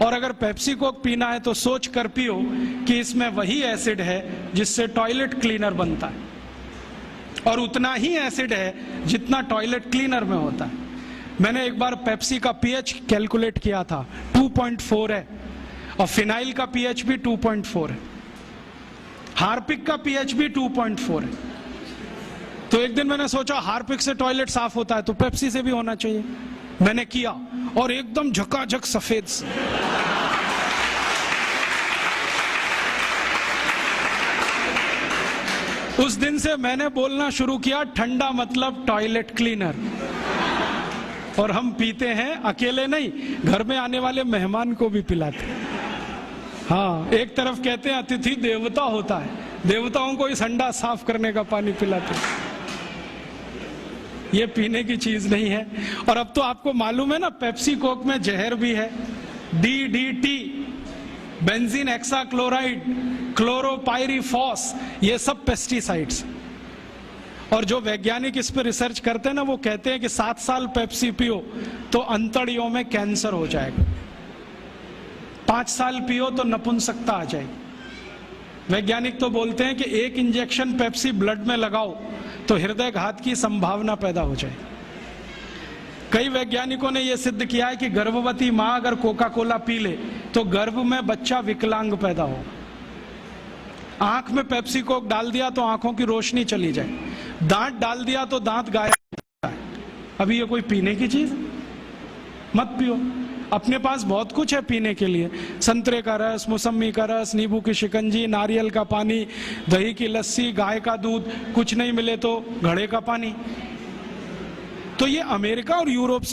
और अगर Pepsi Coke पीना है तो सोच कर पियो कि इसमें वही एसिड है जिससे टॉयलेट क्लीनर बनता है, और उतना ही एसिड है जितना टॉयलेट क्लीनर में होता है। मैंने एक बार पेप्सी का पीएच कैलकुलेट किया था, 2.4 है, और फिनाइल का पीएच भी 2.4 है, हार्पिक का पीएच भी 2.4 है। तो एक दिन मैंने सोचा हार्पिक से टॉयलेट साफ होता है तो पेप्सी से भी होना चाहिए। मैंने किया और एकदम झकाझक सफेद से। उस दिन से मैंने बोलना शुरू किया ठंडा मतलब टॉयलेट क्लीनर। और हम पीते हैं, अकेले नहीं, घर में आने वाले मेहमान को भी पिलाते हैं। हाँ, एक तरफ कहते हैं अतिथि देवता होता है, देवताओं को इस हंडा साफ करने का पानी पिलाते हैं। ये पीने की चीज नहीं है। और अब तो आपको मालूम है ना, पेप्सी कोक में जहर भी है, DDT, बेंजीन हेक्साक्लोराइड, क्लोरोपाइरीफॉस, ये सब पेस्टिसाइड्स। और जो वैज्ञानिक इस पर रिसर्च करते हैं ना, वो कहते हैं कि 7 साल पेप्सी पियो तो अंतड़ियों में कैंसर हो जाएगा, 5 साल पियो तो नपुंसकता आ जाएगी। वैज्ञानिक तो बोलते हैं कि 1 इंजेक्शन पेप्सी ब्लड में लगाओ तो हृदय घात की संभावना पैदा हो जाए। कई वैज्ञानिकों ने यह सिद्ध किया है कि गर्भवती मां अगर कोका कोला पी ले तो गर्भ में बच्चा विकलांग पैदा हो। आंख में पेप्सी कोक डाल दिया तो आंखों की रोशनी चली जाए, दांत डाल दिया तो दांत गायब हो जाता है। अभी ये कोई पीने की चीज? मत पियो। अपने पास बहुत कुछ है पीने के लिए, संतरे का रस, मौसमी का रस, नींबू की शिकंजी, नारियल का पानी, दही की लस्सी, गाय का दूध, कुछ नहीं मिले तो घड़े का पानी। तो ये अमेरिका और यूरोप से